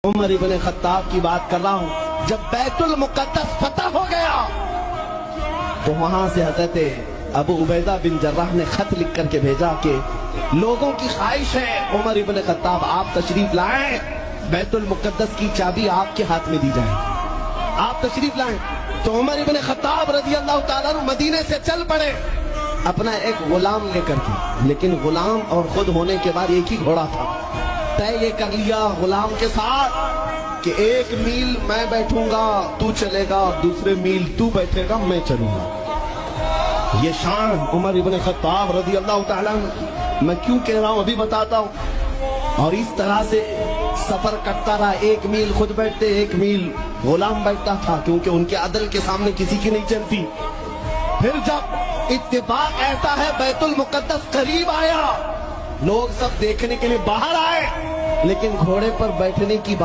عمر ابن خطاب کی بات کر رہا ہوں، جب بیت المقدس فتح ہو گیا تو وہاں سے حضرت ابو عبیدہ بن جراح نے خط لکھ کر کے بھیجا کہ لوگوں کی خواہش ہے عمر ابن خطاب آپ تشریف لائیں، بیت المقدس کی چابی آپ کے ہاتھ میں دی جائے، آپ تشریف لائیں۔ تو عمر ابن خطاب رضی اللہ تعالیٰ عنہ مدینے سے چل پڑے اپنا ایک غلام لے کر کے، لیکن غلام اور خود ہونے کے بعد ایک ہی گھوڑا تھا۔ طے یہ کر لیا غلام کے ساتھ کہ 1 میل میں بیٹھوں گا تو چلے گا، دوسرے میل تو بیٹھے گا میں چلوں گا۔ یہ شان عمر ابن خطاب رضی اللہ تعالیٰ عنہ، میں کیوں کہہ رہا ہوں ابھی بتاتا ہوں۔ اور اس طرح سے سفر کرتا رہا، 1 میل خود بیٹھتے 1 میل غلام بیٹھتا تھا، کیونکہ ان کے عدل کے سامنے کسی کی نہیں چلتی۔ پھر جب اتفاق ایسا ہے بیت المقدس قریب آیا، لوگ سب دیکھنے کے لیے باہر آئے، لیکن گھوڑے پر بیٹھنے کی بات